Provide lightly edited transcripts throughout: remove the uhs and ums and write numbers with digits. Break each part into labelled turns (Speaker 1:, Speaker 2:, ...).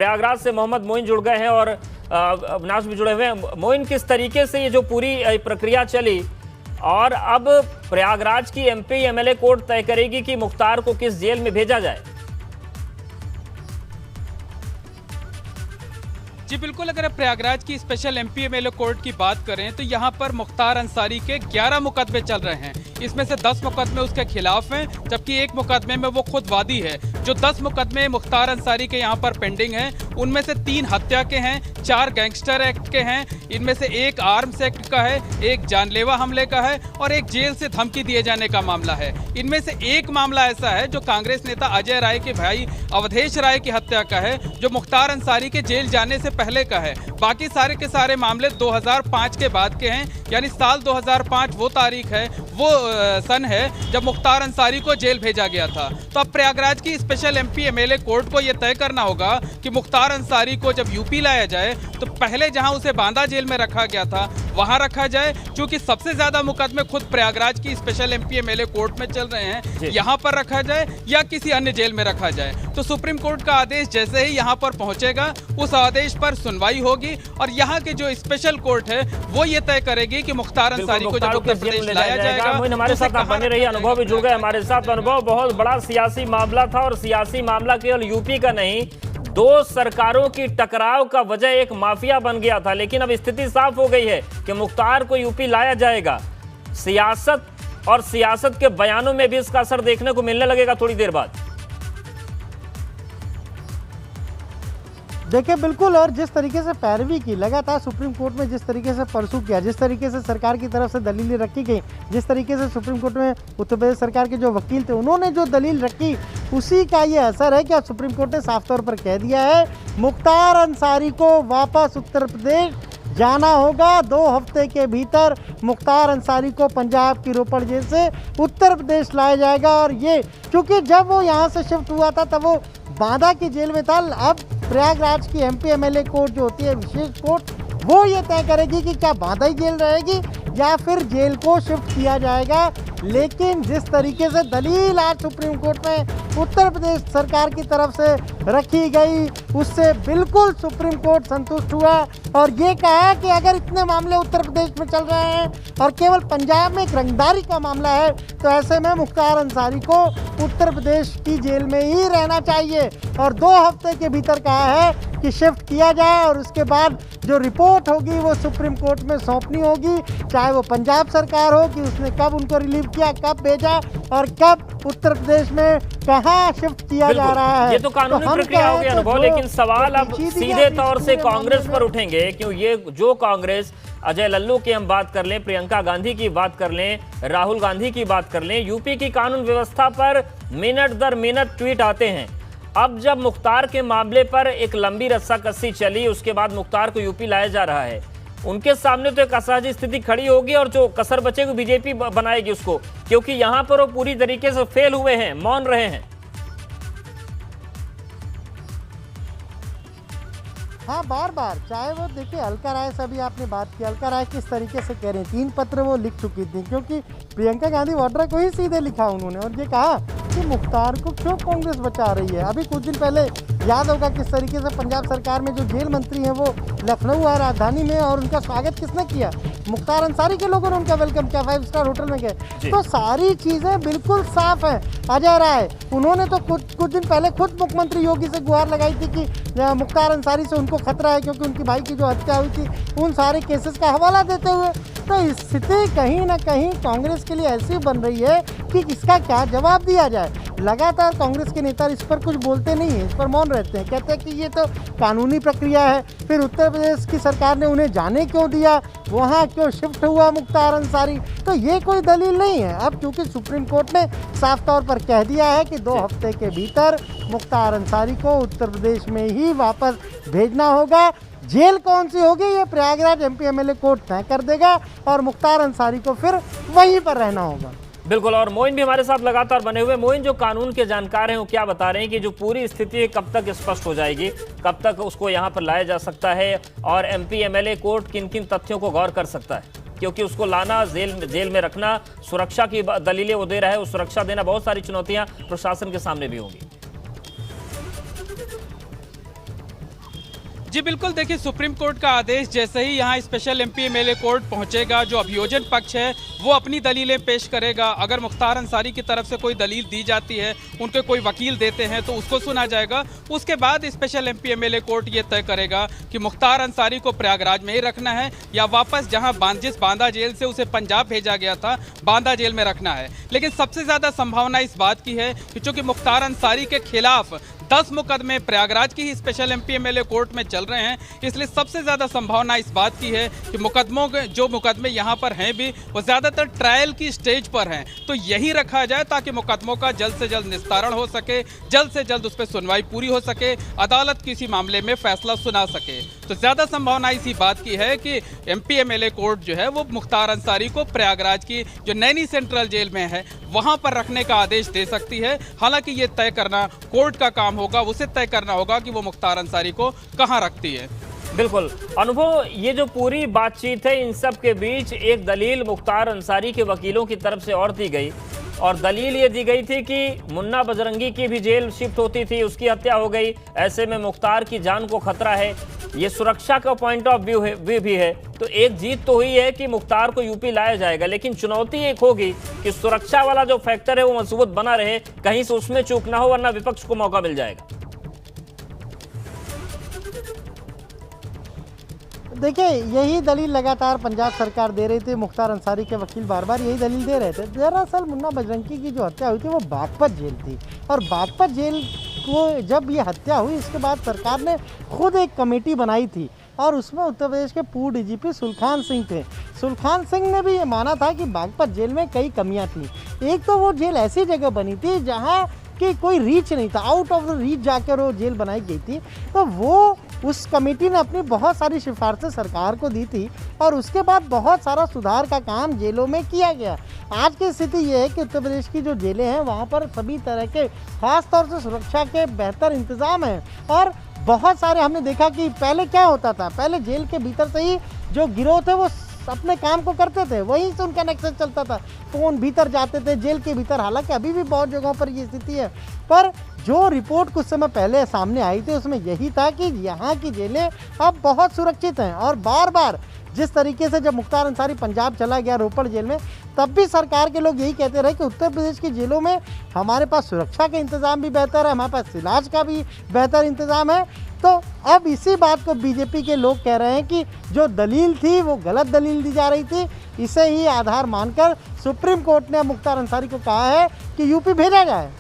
Speaker 1: प्रयागराज से मोहम्मद मोइन जुड़ गए हैं और अविनाश भी जुड़े हुए हैं। मोइन, किस तरीके से ये जो पूरी प्रक्रिया चली और अब प्रयागराज की एमपी एमएलए कोर्ट तय करेगी कि मुख्तार को किस जेल में भेजा जाए?
Speaker 2: जी बिल्कुल, अगर प्रयागराज की स्पेशल एमपी एमएलए कोर्ट की बात करें तो यहाँ पर मुख्तार अंसारी के 11 मुकदमे चल रहे हैं। इसमें से 10 मुकदमे उसके खिलाफ हैं, जबकि एक मुकदमे में वो खुद वादी है। जो 10 मुकदमे मुख्तार अंसारी के यहाँ पर पेंडिंग हैं, उनमें से 3 हत्या के हैं, 4 गैंगस्टर एक्ट के हैं, इनमें से एक आर्म्स एक्ट का है, एक जानलेवा हमले का है और एक जेल से धमकी दिए जाने का मामला है। इनमें से एक मामला ऐसा है जो कांग्रेस नेता अजय राय के भाई अवधेश राय की हत्या का है, जो मुख्तार अंसारी के जेल जाने से पहले का है। बाकी सारे के सारे मामले 2005 के बाद के हैं, यानी साल 2005 वो तारीख है, वो सन है जब मुख्तार अंसारी को जेल भेजा गया था। तो अब प्रयागराज की स्पेशल एमपी एमएलए कोर्ट को यह तय करना होगा कि मुख्तार अंसारी को जब यूपी लाया जाए तो पहले जहां उसे बांदा जेल में रखा गया था वहां रखा जाए, क्योंकि सबसे ज्यादा मुकदमे खुद प्रयागराज की स्पेशल एमपी एमएलए कोर्ट में चल रहे हैं, यहां पर रखा जाए या किसी अन्य जेल में रखा जाए। तो सुप्रीम कोर्ट का आदेश जैसे ही यहां पर पहुंचेगा उस आदेश पर सुनवाई होगी और यहाँ के जो स्पेशल कोर्ट है वो ये तय करेगी कि मुख्तार अंसारी को जब उत्तर प्रदेश लाया जाएगा।
Speaker 1: हमारे साथ आप बने रहिए, अनुभव भी जुड़ गए हमारे साथ। अनुभव, बहुत बड़ा सियासी मामला था और सियासी मामला केवल यूपी का नहीं, 2 सरकारों की टकराव का वजह एक माफिया बन गया था, लेकिन अब स्थिति साफ हो गई है कि मुख्तार को यूपी लाया जाएगा। सियासत और सियासत के बयानों में भी इसका असर देखने को मिलने लगेगा थोड़ी देर बाद।
Speaker 3: देखिए बिल्कुल, और जिस तरीके से पैरवी की लगातार सुप्रीम कोर्ट में, जिस तरीके से परसू किया, जिस तरीके से सरकार की तरफ से दलीलें रखी गई, जिस तरीके से सुप्रीम कोर्ट में उत्तर प्रदेश सरकार के जो वकील थे उन्होंने जो दलील रखी, उसी का ये असर है कि अब सुप्रीम कोर्ट ने साफ तौर पर कह दिया है मुख्तार अंसारी को वापस उत्तर प्रदेश जाना होगा। 2 हफ्ते के भीतर मुख्तार अंसारी को पंजाब की रोपड़ जेल से उत्तर प्रदेश लाया जाएगा। और ये चूँकि जब वो यहाँ से शिफ्ट हुआ था तब वो बांदा की जेल में था, अब प्रयागराज की एमपी एमएलए कोर्ट जो होती है विशेष कोर्ट, वो ये तय करेगी कि क्या बांदा ही जेल रहेगी या फिर जेल को शिफ्ट किया जाएगा। लेकिन जिस तरीके से दलील आज सुप्रीम कोर्ट में उत्तर प्रदेश सरकार की तरफ से रखी गई, उससे बिल्कुल सुप्रीम कोर्ट संतुष्ट हुआ और ये कहा कि अगर इतने मामले उत्तर प्रदेश में चल रहे हैं और केवल पंजाब में एक रंगदारी का मामला है, तो ऐसे में मुख्तार अंसारी को उत्तर प्रदेश की जेल में ही रहना चाहिए और 2 हफ्ते के भीतर कहा है कि शिफ्ट किया जाए और उसके बाद जो रिपोर्ट होगी वो सुप्रीम कोर्ट में सौंपनी होगी, चाहे वो पंजाब सरकार हो कि उसने कब उनको रिलीव किया, कब भेजा और कब उत्तर प्रदेश में कहाँ शिफ्ट किया जा रहा है।
Speaker 1: ये तो कानूनी प्रक्रिया हो गई अनुभव, लेकिन सवाल अब सीधे तौर से कांग्रेस पर उठेंगे, क्यों ये जो कांग्रेस अजय लल्लू की हम बात कर लें, प्रियंका गांधी की बात कर लें, राहुल गांधी की बात कर लें, यूपी की कानून व्यवस्था पर मिनट दर मिनट ट्वीट आते हैं। अब जब मुख्तार के मामले पर एक लंबी रस्साकसी चली, उसके बाद मुख्तार को यूपी लाया जा रहा है, उनके सामने तो एक असहज स्थिति खड़ी होगी और जो कसर बचेगी बीजेपी बनाएगी उसको, क्योंकि यहां पर वो पूरी तरीके से फेल हुए हैं, मौन रहे हैं।
Speaker 3: हाँ, बार बार, चाहे वो देखिए अलका राय से भी आपने बात की, अलका राय किस तरीके से कह रही, 3 पत्र वो लिख चुकी थी, क्योंकि प्रियंका गांधी वाड्रा को ही सीधे लिखा उन्होंने और ये कहा कि मुख्तार को क्यों कांग्रेस बचा रही है। अभी कुछ दिन पहले याद होगा किस तरीके से पंजाब सरकार में जो जेल मंत्री हैं वो लखनऊ आए राजधानी में और उनका स्वागत किसने किया, मुख्तार अंसारी के लोगों ने उनका वेलकम किया, 5 स्टार होटल में गए। तो सारी चीज़ें बिल्कुल साफ हैं। अजय राय उन्होंने तो कुछ दिन पहले खुद मुख्यमंत्री योगी से गुहार लगाई थी कि मुख्तार अंसारी से उनको खतरा है, क्योंकि उनकी भाई की जो हत्या हुई थी, उन सारे केसेस का हवाला देते हुए। तो स्थिति कहीं ना कहीं कांग्रेस के लिए ऐसी बन रही है कि इसका क्या जवाब दिया जाए। लगातार कांग्रेस के नेता इस पर कुछ बोलते नहीं हैं, इस पर मौन रहते हैं, कहते हैं कि ये तो कानूनी प्रक्रिया है। फिर उत्तर प्रदेश की सरकार ने उन्हें जाने क्यों दिया, वहाँ क्यों शिफ्ट हुआ मुख्तार अंसारी, तो ये कोई दलील नहीं है। अब क्योंकि सुप्रीम कोर्ट ने साफ तौर पर कह दिया है कि 2 हफ्ते के भीतर मुख्तार अंसारी को उत्तर प्रदेश में ही वापस भेजना होगा। जेल कौन सी होगी ये प्रयागराज एमपी एमएलए कोर्ट तय कर देगा और मुख्तार अंसारी को फिर वहीं पर रहना होगा।
Speaker 1: बिल्कुल, और मोइन भी हमारे साथ लगातार बने हुए। मोइन, जो कानून के जानकार हैं वो क्या बता रहे हैं कि जो पूरी स्थिति है कब तक स्पष्ट हो जाएगी, कब तक उसको यहाँ पर लाया जा सकता है और एमपी एमएलए कोर्ट किन किन तथ्यों को गौर कर सकता है, क्योंकि उसको लाना, जेल में रखना, सुरक्षा की दलीलें वो दे रहा है, वो सुरक्षा देना, बहुत सारी चुनौतियां प्रशासन के सामने भी होंगी।
Speaker 2: जी बिल्कुल, देखिए सुप्रीम कोर्ट का आदेश जैसे ही यहाँ स्पेशल एमपी एमएलए कोर्ट पहुंचेगा, जो अभियोजन पक्ष है वो अपनी दलीलें पेश करेगा। अगर मुख्तार अंसारी की तरफ से कोई दलील दी जाती है, उनके कोई वकील देते हैं तो उसको सुना जाएगा। उसके बाद स्पेशल एमपी एमएलए कोर्ट ये तय करेगा कि मुख्तार अंसारी को प्रयागराज में ही रखना है या वापस जहाँ जिस बांदा जेल से उसे पंजाब भेजा गया था, बांदा जेल में रखना है। लेकिन सबसे ज़्यादा संभावना इस बात की है कि चूंकि मुख्तार अंसारी के खिलाफ 10 मुकदमे प्रयागराज की ही स्पेशल एमपी एमएलए कोर्ट में चल रहे हैं, इसलिए सबसे ज़्यादा संभावना इस बात की है कि जो मुकदमे यहाँ पर हैं भी वो ज़्यादातर ट्रायल की स्टेज पर हैं। तो यही रखा जाए ताकि मुकदमों का जल्द से जल्द निस्तारण हो सके, जल्द से जल्द उस पर सुनवाई पूरी हो सके, अदालत किसी मामले में फैसला सुना सके। तो ज़्यादा संभावना इसी बात की है कि एमपी एमएलए कोर्ट जो है वो मुख्तार अंसारी को प्रयागराज की जो नैनी सेंट्रल जेल में है वहाँ पर रखने का आदेश दे सकती है। हालांकि ये तय करना कोर्ट का काम होगा, उसे तय करना होगा कि वो मुख्तार अंसारी को कहां रखती है।
Speaker 1: बिल्कुल अनुभव, ये जो पूरी बातचीत है इन सब के बीच एक दलील मुख्तार अंसारी के वकीलों की तरफ से और दी गई, और दलील ये दी गई थी कि मुन्ना बजरंगी की भी जेल शिफ्ट होती थी, उसकी हत्या हो गई, ऐसे में मुख्तार की जान को खतरा है। ये सुरक्षा का पॉइंट ऑफ व्यू भी है। तो एक जीत तो हुई है कि मुख्तार को यूपी लाया जाएगा, लेकिन चुनौती एक होगी कि सुरक्षा वाला जो फैक्टर है वो मजबूत बना रहे, कहीं से उसमें चूक ना हो, वरना विपक्ष को मौका मिल जाएगा।
Speaker 3: देखिए, यही दलील लगातार पंजाब सरकार दे रही थी, मुख्तार अंसारी के वकील बार बार यही दलील दे रहे थे। दरअसल मुन्ना बजरंगी की जो हत्या हुई थी वो बागपत जेल थी, और बागपत जेल को जब ये हत्या हुई इसके बाद सरकार ने खुद एक कमेटी बनाई थी, और उसमें उत्तर प्रदेश के पूर्व डीजीपी सुलखान सिंह थे। सुलखान सिंह ने भी ये माना था कि बागपत जेल में कई कमियां थी। एक तो वो जेल ऐसी जगह बनी थी जहां कि कोई रीच नहीं था, आउट ऑफ द रीच जाकर वो जेल बनाई गई थी। तो वो उस कमेटी ने अपनी बहुत सारी सिफारिशें सरकार को दी थी, और उसके बाद बहुत सारा सुधार का काम जेलों में किया गया। आज की स्थिति ये है कि उत्तर प्रदेश की जो जेलें हैं वहाँ पर सभी तरह के खास तौर से सुरक्षा के बेहतर इंतज़ाम हैं, और बहुत सारे हमने देखा कि पहले क्या होता था, पहले जेल के भीतर से ही जो गिरोह थे वो अपने काम को करते थे, वहीं से उनका नेक्सस चलता था, फ़ोन भीतर जाते थे जेल के भीतर। हालांकि अभी भी बहुत जगहों पर ये स्थिति है, पर जो रिपोर्ट कुछ समय पहले सामने आई थी उसमें यही था कि यहाँ की जेलें अब बहुत सुरक्षित हैं। और बार बार जिस तरीके से जब मुख्तार अंसारी पंजाब चला गया रोपड़ जेल में, तब भी सरकार के लोग यही कहते रहे कि उत्तर प्रदेश की जेलों में हमारे पास सुरक्षा का इंतज़ाम भी बेहतर है, हमारे पास इलाज का भी बेहतर इंतज़ाम है। तो अब इसी बात को बीजेपी के लोग कह रहे हैं कि जो दलील थी वो गलत दलील दी जा रही थी, इसे ही आधार मानकर सुप्रीम कोर्ट ने मुख्तार अंसारी को कहा है कि यूपी भेजा जाए।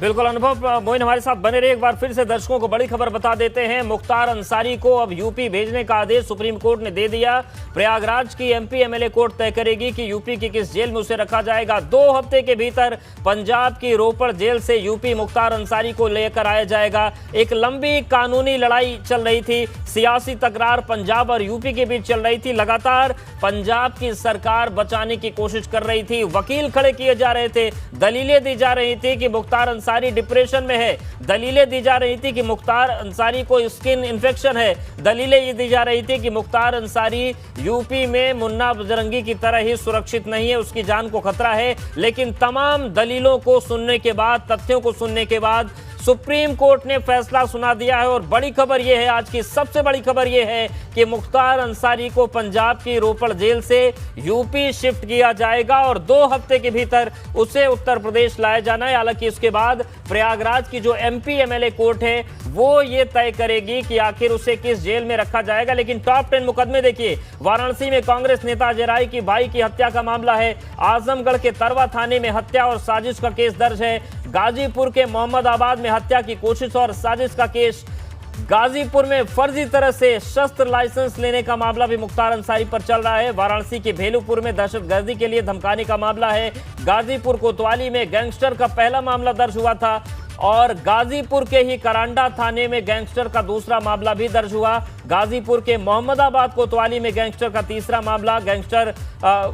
Speaker 1: बिल्कुल अनुभव, मोइन हमारे साथ बने रहे। एक बार फिर से दर्शकों को बड़ी खबर बता देते हैं, मुख्तार अंसारी को अब यूपी भेजने का आदेश सुप्रीम कोर्ट ने दे दिया। प्रयागराज की एमपी एमएलए कोर्ट तय करेगी कि यूपी की किस जेल में उसे रखा जाएगा। 2 हफ्ते के भीतर पंजाब की रोपड़ जेल से यूपी मुख्तार अंसारी को लेकर आया जाएगा। एक लंबी कानूनी लड़ाई चल रही थी, सियासी तकरार पंजाब और यूपी के बीच चल रही थी। लगातार पंजाब की सरकार बचाने की कोशिश कर रही थी, वकील खड़े किए जा रहे थे, दलीलें दी जा रही थी कि मुख्तार अंसारी डिप्रेशन में है, दलीलें दी जा रही थी कि मुख्तार अंसारी को स्किन इन्फेक्शन है, दलीलें ये दी जा रही थी कि मुख्तार अंसारी यूपी में मुन्ना बजरंगी की तरह ही सुरक्षित नहीं है, उसकी जान को खतरा है। लेकिन तमाम दलीलों को सुनने के बाद, तथ्यों को सुनने के बाद सुप्रीम कोर्ट ने फैसला सुना दिया है। और बड़ी खबर यह है, आज की सबसे बड़ी खबर यह है कि मुख्तार अंसारी को पंजाब की रोपड़ जेल से यूपी शिफ्ट किया जाएगा और 2 हफ्ते के भीतर उसे उत्तर प्रदेश लाया जाना है। हालांकि इसके बाद प्रयागराज की जो एमपी एमएलए कोर्ट है वो ये तय करेगी कि आखिर उसे किस जेल में रखा जाएगा। लेकिन टॉप 10 मुकदमे देखिए, वाराणसी में कांग्रेस नेता अजय राय की भाई की हत्या का मामला है, आजमगढ़ के तरवा थाने में हत्या और साजिश का केस दर्ज है, गाजीपुर के मोहम्मदाबाद में हत्या की कोशिश और साजिश का केस, गाजीपुर में फर्जी तरह से शस्त्र लाइसेंस लेने का मामला भी मुख्तार अंसारी पर चल रहा है, वाराणसी के भेलूपुर में दहशतगर्दी के लिए धमकाने का मामला है, गाजीपुर कोतवाली में गैंगस्टर का पहला मामला दर्ज हुआ था और गाजीपुर के ही करांडा थाने में गैंगस्टर का दूसरा मामला भी दर्ज हुआ, गाजीपुर के मोहम्मदाबाद कोतवाली में गैंगस्टर का तीसरा मामला, गैंगस्टर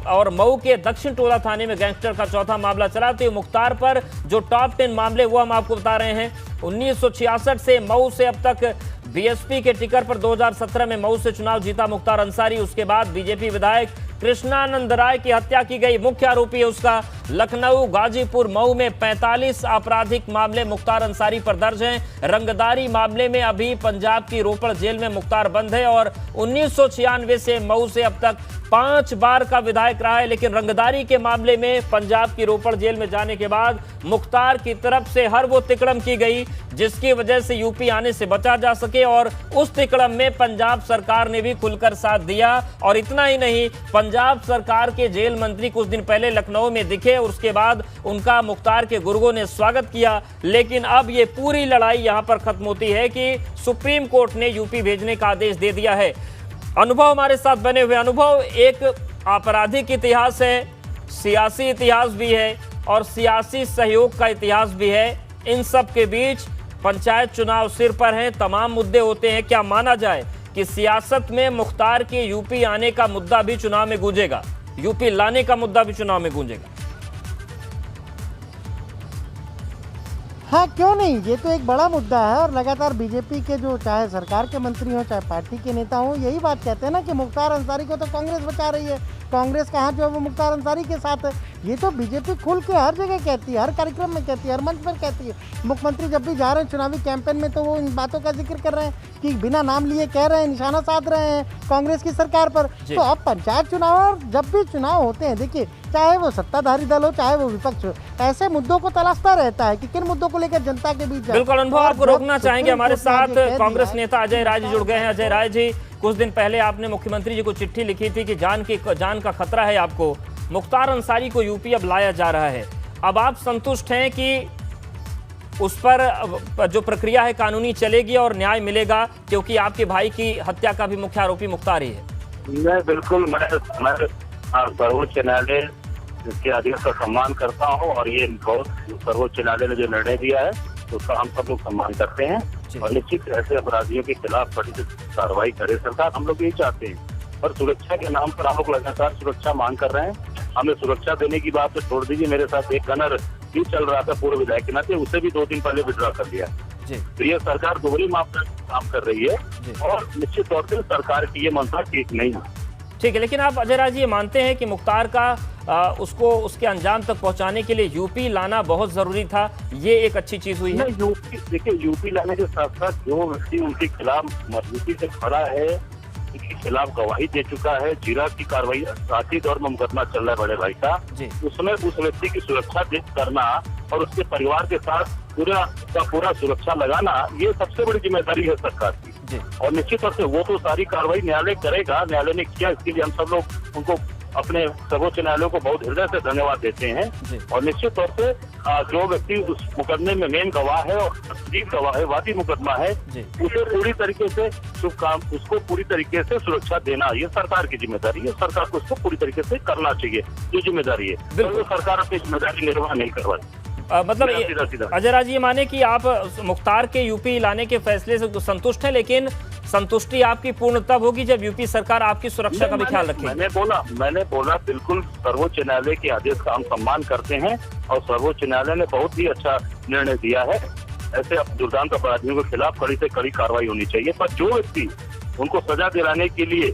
Speaker 1: और मऊ के दक्षिण टोला थाने में गैंगस्टर का चौथा मामला चला। तो मुख्तार पर जो टॉप 10 मामले वो हम आपको बता रहे हैं। 1966 से मऊ से अब तक बीएसपी के टिकट पर 2017 में मऊ से चुनाव जीता मुख्तार अंसारी, उसके बाद बीजेपी विधायक कृष्णानंद राय की हत्या की गई, मुख्य आरोपी है उसका। लखनऊ, गाजीपुर, मऊ में 45 आपराधिक मामले मुख्तार अंसारी पर दर्ज हैं। रंगदारी मामले में अभी पंजाब की रोपड़ जेल में मुख्तार बंद है और 1996 से मऊ से अब तक 5 बार का विधायक रहा है। लेकिन रंगदारी के मामले में पंजाब की रोपड़ जेल में जाने के बाद मुख्तार की तरफ से हर वो तिकड़म की गई जिसकी वजह से यूपी आने से बचा जा सके, और उस तिकड़म में पंजाब सरकार ने भी खुलकर साथ दिया। और इतना ही नहीं, पंजाब सरकार के जेल मंत्री कुछ दिन पहले लखनऊ में दिखे और उसके बाद उनका मुख्तार के गुर्गों ने स्वागत किया। लेकिन अब ये पूरी लड़ाई यहां पर खत्म होती है कि सुप्रीम कोर्ट ने यूपी भेजने का आदेश दे दिया है। अनुभव हमारे साथ बने हुए। अनुभव, एक आपराधिक इतिहास है, सियासी इतिहास भी है और सियासी सहयोग का इतिहास भी है। इन सब के बीच पंचायत चुनाव सिर पर हैं, तमाम मुद्दे होते हैं। क्या माना जाए कि सियासत में मुख्तार के यूपी आने का मुद्दा भी चुनाव में गूंजेगा, यूपी लाने का मुद्दा भी चुनाव में गूंजेगा?
Speaker 3: हाँ, क्यों नहीं, ये तो एक बड़ा मुद्दा है। और लगातार बीजेपी के जो चाहे सरकार के मंत्री हो चाहे पार्टी के नेता हो, यही बात कहते हैं ना कि मुख्तार अंसारी को तो कांग्रेस बचा रही है, कांग्रेस का हाथ जो है वो मुख्तार अंसारी के साथ है। ये तो बीजेपी खुल के हर जगह कहती है, हर कार्यक्रम में कहती है, हर मंच पर कहती है। मुख्यमंत्री जब भी जा रहे हैं चुनावी कैंपेन में तो वो इन बातों का जिक्र कर रहे हैं कि बिना नाम लिए कह रहे हैं, निशाना साध रहे हैं कांग्रेस की सरकार पर। तो अब पंचायत चुनाव और जब भी चुनाव होते हैं, देखिए चाहे वो सत्ताधारी दल हो चाहे वो विपक्ष हो, ऐसे मुद्दों को तलाशता रहता है कि किन मुद्दों को लेकर जनता के बीच जाए।
Speaker 1: बिल्कुल अनुभव, आपको रोकना चाहेंगे। हमारे साथ कांग्रेस नेता अजय राय जी जुड़ गए हैं। अजय राय जी, कुछ दिन पहले आपने मुख्यमंत्री जी को चिट्ठी लिखी थी कि जान का खतरा है आपको, मुख्तार अंसारी को यूपी अब लाया जा रहा है। अब आप संतुष्ट हैं कि उस पर जो प्रक्रिया है कानूनी चलेगी और न्याय मिलेगा, क्योंकि आपके भाई की हत्या का भी मुख्य आरोपी मुख्तार ही है?
Speaker 4: मैं बिल्कुल, मैं सर्वोच्च न्यायालय के आदेश का सम्मान करता हूं और ये बहुत सर्वोच्च न्यायालय ने जो निर्णय दिया है उसका हम सब लोग सम्मान करते हैं। और निश्चित ऐसे अपराधियों के खिलाफ कड़ी कार्रवाई करे सरकार, हम लोग यही चाहते हैं। और सुरक्षा के नाम पर हम लोग लगातार सुरक्षा मांग कर रहे हैं। हमें सुरक्षा देने की बात तो छोड़ दीजिए, मेरे साथ एक गनर भी चल रहा था पूर्व विधायक के नाते, उसे भी 2 दिन पहले विड्रॉ कर दिया। तो ये सरकार दोहरी मापदंड काम कर रही है और निश्चित तौर से सरकार की ये मंशा ठीक नहीं है।
Speaker 1: ठीक है, लेकिन आप अजय राय जी ये मानते हैं कि मुख्तार का उसको उसके अंजाम तक पहुंचाने के लिए यूपी लाना बहुत जरूरी था, ये एक अच्छी चीज हुई है?
Speaker 4: यूपी, देखिए यूपी लाने के साथ साथ जो व्यक्ति उनके खिलाफ मजबूती से खड़ा है, उनके खिलाफ गवाही दे चुका है, जीरा की कार्रवाई साथी दौर में मुकदमा चल रहा है बड़े भाई का, उसमें उस व्यक्ति की सुरक्षा करना और उसके परिवार के साथ पूरा सुरक्षा लगाना, ये सबसे बड़ी जिम्मेदारी है सरकार की। और निश्चित तौर से वो तो सारी कार्रवाई न्यायालय करेगा, न्यायालय ने किया, इसके लिए हम सब लोग उनको अपने सर्वोच्च न्यायालय को बहुत हृदय से धन्यवाद देते हैं। और निश्चित तौर से जो व्यक्ति उस मुकदमे में मेन गवाह है और तस्दीक गवाह है, वादी मुकदमा है, उसे पूरी तरीके से उसको पूरी तरीके से सुरक्षा देना ये सरकार की जिम्मेदारी है। सरकार को उसको पूरी तरीके से करना चाहिए, ये जिम्मेदारी है। तो सरकार अपनी जिम्मेदारी निर्वाह नहीं करवाई।
Speaker 1: मतलब अजय राज ये माने कि आप मुख्तार के यूपी लाने के फैसले से संतुष्ट हैं, लेकिन संतुष्टि आपकी पूर्ण तब होगी जब यूपी सरकार आपकी सुरक्षा का भी ख्याल रखेगी।
Speaker 4: मैंने बोला बिल्कुल सर्वोच्च न्यायालय के आदेश का हम सम्मान करते हैं और सर्वोच्च न्यायालय ने बहुत ही अच्छा निर्णय दिया है। ऐसे दुर्दांत अपराधियों के खिलाफ कड़ी से कड़ी कार्रवाई होनी चाहिए, पर जो व्यक्ति उनको सजा दिलाने के लिए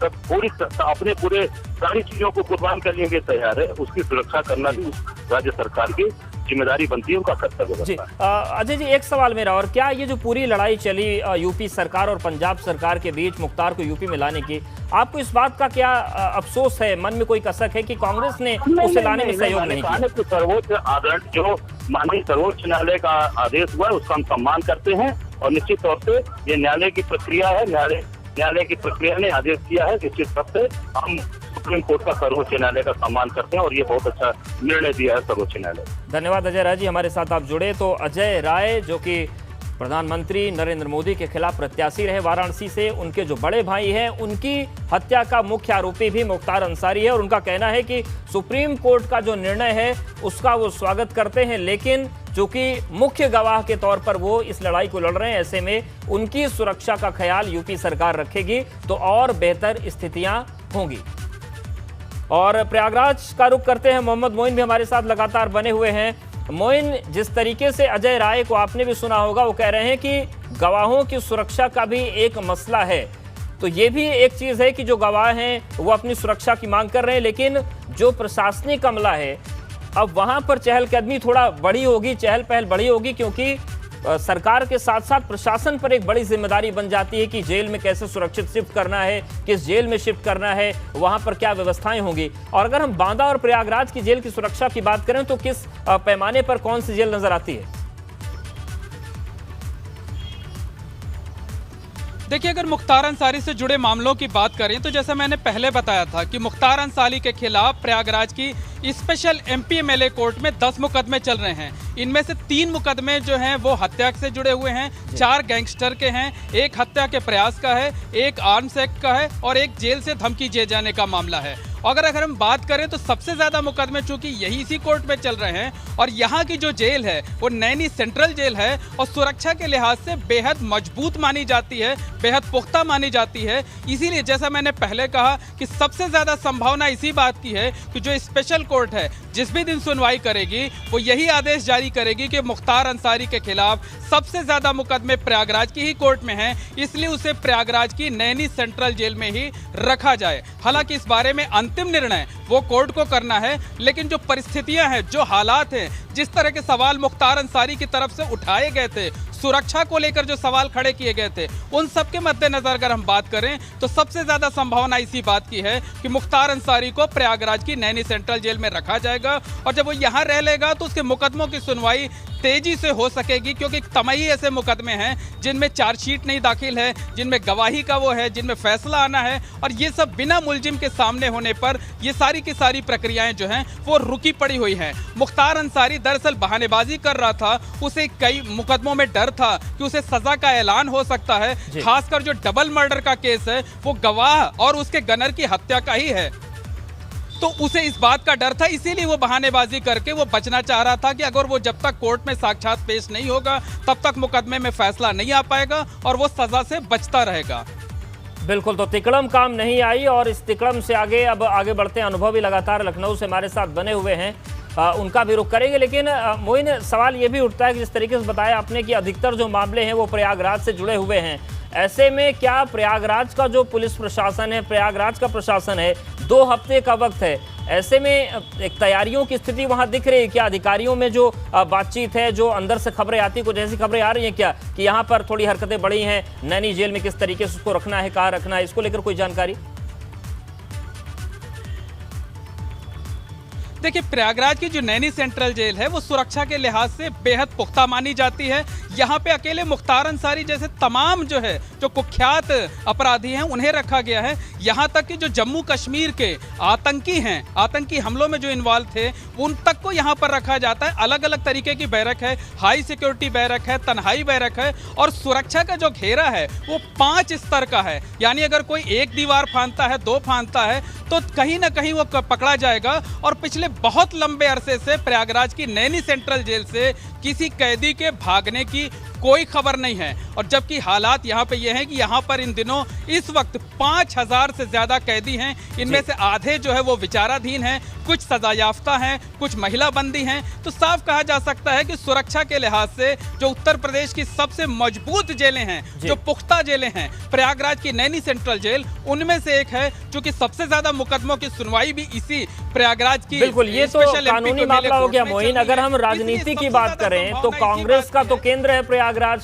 Speaker 4: अपने पूरे सारी चीजों को कुर्बान करने के तैयार है, उसकी सुरक्षा करना भी राज्य सरकार की जिम्मेदारी बनती है, उनका कर्तव्य बनता है।
Speaker 1: अजय जी, एक सवाल मेरा और, क्या ये जो पूरी लड़ाई चली यूपी सरकार और पंजाब सरकार के बीच मुख्तार को यूपी में लाने की, आपको इस बात का क्या अफसोस है, मन में कोई कसक है कि कांग्रेस ने उसे लाने में सहयोग नहीं किया?
Speaker 4: तो सर्वोच्च आदरण जो माननीय सर्वोच्च न्यायालय का आदेश हुआ है उसका हम सम्मान करते हैं और निश्चित तौर से ये न्यायालय की प्रक्रिया है, न्यायालय की प्रक्रिया ने आदेश किया है। निश्चित तौर से हम सुप्रीम कोर्ट का सर्वोच्च न्यायालय का सम्मान करते हैं और ये बहुत अच्छा निर्णय दिया है सर्वोच्च न्यायालय।
Speaker 1: धन्यवाद अजय राय जी, हमारे साथ आप जुड़े। तो अजय राय जो कि प्रधानमंत्री नरेंद्र मोदी के खिलाफ प्रत्याशी रहे वाराणसी से, उनके जो बड़े भाई हैं उनकी हत्या का मुख्य आरोपी भी मुख्तार अंसारी है और उनका कहना है कि सुप्रीम कोर्ट का जो निर्णय है उसका वो स्वागत करते हैं, लेकिन चूंकि मुख्य गवाह के तौर पर वो इस लड़ाई को लड़ रहे हैं, ऐसे में उनकी सुरक्षा का ख्याल यूपी सरकार रखेगी तो और बेहतर स्थितियां होंगी। और प्रयागराज का रुख करते हैं, मोहम्मद मोइन भी हमारे साथ लगातार बने हुए हैं। मोइन, जिस तरीके से अजय राय को आपने भी सुना होगा, वो कह रहे हैं कि गवाहों की सुरक्षा का भी एक मसला है, तो ये भी एक चीज है कि जो गवाह हैं वो अपनी सुरक्षा की मांग कर रहे हैं, लेकिन जो प्रशासनिक अमला है अब वहां पर चहलकदमी थोड़ा बड़ी होगी, चहल पहल बड़ी होगी, क्योंकि सरकार के साथ साथ प्रशासन पर एक बड़ी जिम्मेदारी बन जाती है कि जेल में कैसे सुरक्षित शिफ्ट करना है, किस जेल में शिफ्ट करना है, वहां पर क्या व्यवस्थाएं होंगी। और अगर हम बांदा और प्रयागराज की जेल की सुरक्षा की बात करें तो किस पैमाने पर कौन सी जेल नजर आती है?
Speaker 2: देखिए, अगर मुख्तार अंसारी से जुड़े मामलों की बात करें तो जैसा मैंने पहले बताया था कि मुख्तार अंसारी के खिलाफ प्रयागराज की स्पेशल एमपी एमएलए कोर्ट में 10 मुकदमे चल रहे हैं। इनमें से 3 मुकदमे जो हैं वो हत्या से जुड़े हुए हैं, 4 गैंगस्टर के हैं, 1 हत्या के प्रयास का है, 1 आर्म्स एक्ट का है और 1 जेल से धमकी दिए जाने का मामला है। अगर हम बात करें तो सबसे ज्यादा मुकदमे चूंकि यही इसी कोर्ट में चल रहे हैं और यहाँ की जो जेल है वो नैनी सेंट्रल जेल है और सुरक्षा के लिहाज से बेहद मजबूत मानी जाती है, बेहद पुख्ता मानी जाती है। इसीलिए जैसा मैंने पहले कहा कि सबसे ज्यादा संभावना इसी बात की है कि जो स्पेशल कोर्ट है जिस भी दिन सुनवाई करेगी वो यही आदेश जारी करेगी कि मुख्तार अंसारी के खिलाफ सबसे ज्यादा मुकदमे प्रयागराज की ही कोर्ट में हैं, इसलिए उसे प्रयागराज की नैनी सेंट्रल जेल में ही रखा जाए। हालांकि इस बारे में अंतिम निर्णय वो कोर्ट को करना है, लेकिन जो परिस्थितियां हैं, जो हालात हैं, जिस तरह के सवाल मुख्तार अंसारी की तरफ से उठाए गए थे, सुरक्षा को लेकर जो सवाल खड़े किए गए थे, उन सब के मद्देनजर अगर हम बात करें तो सबसे ज्यादा संभावना इसी बात की है कि मुख्तार अंसारी को प्रयागराज की नैनी सेंट्रल जेल में रखा जाएगा और जब वो यहां रह लेगा तो उसके मुकदमों की सुनवाई तेजी से हो सकेगी, क्योंकि तमाही ऐसे मुकदमे हैं जिनमें चार्जशीट नहीं दाखिल है, जिनमें गवाही का वो है, जिनमें फैसला आना है और ये सब बिना मुलजिम के सामने होने पर ये सारी की सारी प्रक्रियाएं जो हैं वो रुकी पड़ी हुई हैं। मुख्तार अंसारी दरअसल बहानेबाजी कर रहा था, उसे कई मुकदमों में डर था कि उसे सजा का ऐलान हो सकता है, खासकर जो डबल मर्डर का केस है वो गवाह और उसके गनर की हत्या का ही है, तो उसे इस बात का डर था, इसीलिए वो बहानेबाजी करके वो बचना चाह रहा था कि अगर वो जब तक कोर्ट में साक्षात पेश नहीं होगा तब तक मुकदमे में फैसला नहीं आ पाएगा और वो सजा से बचता रहेगा।
Speaker 1: बिल्कुल, तो तिकड़म काम नहीं आई और इस तिकड़म से अब आगे बढ़ते हैं। अनुभवी लगातार लखनऊ से हमारे साथ बने हुए हैं, उनका भी रुख करेंगे। लेकिन मोइन, सवाल ये भी उठता है कि जिस तरीके से बताया आपने कि अधिकतर जो मामले हैं वो प्रयागराज से जुड़े हुए हैं, ऐसे में क्या प्रयागराज का जो पुलिस प्रशासन है, प्रयागराज का प्रशासन है, 2 हफ्ते का वक्त है, ऐसे में एक तैयारियों की स्थिति वहां दिख रही है क्या? अधिकारियों में जो बातचीत है, जो अंदर से खबरें आती, कुछ ऐसी खबरें आ रही हैं क्या कि यहाँ पर थोड़ी हरकतें बढ़ी हैं, नैनी जेल में किस तरीके से उसको रखना है, कहाँ रखना है, इसको लेकर कोई जानकारी?
Speaker 2: देखिए, प्रयागराज की जो नैनी सेंट्रल जेल है वो सुरक्षा के लिहाज से बेहद पुख्ता मानी जाती है। यहाँ पे अकेले मुख्तार अंसारी जैसे तमाम जो कुख्यात अपराधी हैं उन्हें रखा गया है। यहाँ तक कि जो जम्मू कश्मीर के आतंकी हैं, आतंकी हमलों में जो इन्वॉल्व थे, उन तक को यहाँ पर रखा जाता है। अलग अलग तरीके की बैरक है, हाई सिक्योरिटी बैरक है, तन्हाई बैरक है और सुरक्षा का जो घेरा है वो 5 स्तर का है। यानी अगर कोई 1 दीवार फांदता है, 2 फांदता है तो कहीं ना कहीं वो पकड़ा जाएगा। और पिछले बहुत लंबे अरसे से प्रयागराज की नैनी सेंट्रल जेल से किसी कैदी के भागने की कोई खबर नहीं है। और जबकि हालात यहाँ पे ये हैं कि यहाँ पर इन दिनों इस वक्त 5000 से ज्यादा कैदी हैं, इनमें से आधे जो है वो विचाराधीन हैं, कुछ सजायाफ्ता हैं, कुछ महिला बंदी हैं। तो साफ कहा जा सकता है कि सुरक्षा के लिहाज से जो उत्तर प्रदेश की सबसे मजबूत जेलें हैं, जो पुख्ता जेलें हैं, प्रयागराज की नैनी सेंट्रल जेल उनमें से एक है, जो कि सबसे ज्यादा मुकदमों की सुनवाई भी इसी प्रयागराज की।
Speaker 1: बिल्कुल, ये तो कानूनी मामला हो गया मोइन। अगर हम राजनीति की बात करें तो कांग्रेस का तो केंद्र है प्रयागराज,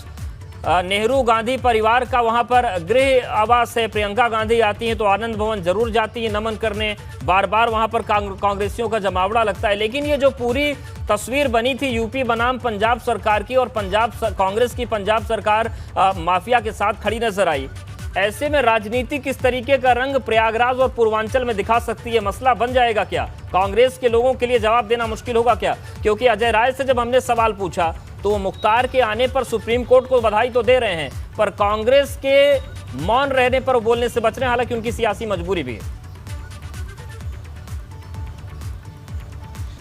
Speaker 1: नेहरू गांधी परिवार का वहां पर गृह आवास है। प्रियंका गांधी आती हैं तो आनंद भवन जरूर जाती है नमन करने, बार बार वहां पर कांग्रेसियों का जमावड़ा लगता है। लेकिन ये जो पूरी तस्वीर बनी थी यूपी बनाम पंजाब सरकार की, और कांग्रेस की पंजाब सरकार माफिया के साथ खड़ी नजर आई, ऐसे में राजनीति किस तरीके का रंग प्रयागराज और पूर्वांचल में दिखा सकती है? मसला बन जाएगा क्या? कांग्रेस के लोगों के लिए जवाब देना मुश्किल होगा क्या? क्योंकि अजय राय से जब हमने सवाल पूछा तो वो मुख्तार के आने पर सुप्रीम कोर्ट को बधाई तो दे रहे हैं, पर कांग्रेस के मौन रहने पर बोलने से बच रहे हैं, हालांकि उनकी सियासी मजबूरी भी है।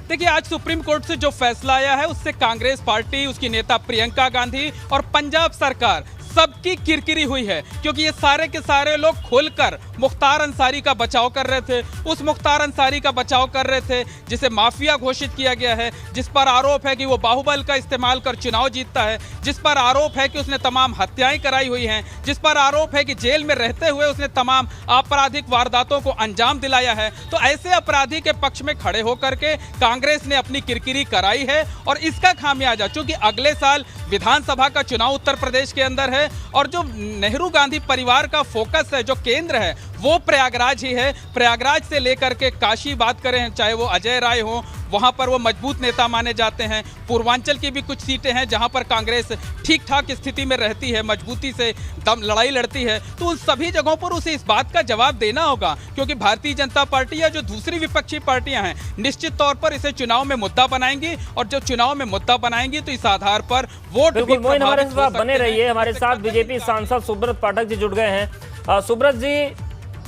Speaker 2: देखिए, आज सुप्रीम कोर्ट से जो फैसला आया है उससे कांग्रेस पार्टी, उसकी नेता प्रियंका गांधी और पंजाब सरकार सबकी किरकिरी हुई है, क्योंकि ये सारे के सारे लोग खुलकर मुख्तार अंसारी का बचाव कर रहे थे। उस मुख्तार अंसारी का बचाव कर रहे थे जिसे माफिया घोषित किया गया है, जिस पर आरोप है कि वो बाहुबल का इस्तेमाल कर चुनाव जीतता है, जिस पर आरोप है कि उसने तमाम हत्याएं कराई हुई हैं, जिस पर आरोप है कि जेल में रहते हुए उसने तमाम आपराधिक वारदातों को अंजाम दिलाया है। तो ऐसे अपराधी के पक्ष में खड़े होकर के कांग्रेस ने अपनी किरकिरी कराई है और इसका खामियाजा, चूंकि अगले साल विधानसभा का चुनाव उत्तर प्रदेश के अंदर है और जो नेहरू गांधी परिवार का फोकस है, जो केंद्र है, वो प्रयागराज ही है। प्रयागराज से लेकर के काशी बात करें, चाहे वो अजय राय हो, वहां पर वो मजबूत नेता माने जाते हैं। पूर्वांचल की भी कुछ सीटें हैं जहां पर कांग्रेस ठीक ठाक स्थिति में रहती है, मजबूती से दम लड़ाई लड़ती है। तो उन सभी जगहों पर उसे इस बात का जवाब देना होगा, क्योंकि भारतीय जनता पार्टी या जो दूसरी विपक्षी पार्टियां हैं निश्चित तौर पर इसे चुनाव में मुद्दा बनाएंगी और जब चुनाव में मुद्दा बनाएंगी तो इस आधार पर वोट भी
Speaker 1: मोइन हमारे
Speaker 2: प्रभावित हो सकते
Speaker 1: बने
Speaker 2: हैं।
Speaker 1: रहिए। हमारे साथ बीजेपी सांसद सुब्रत पाठक जी जुड़ गए हैं। सुब्रत जी,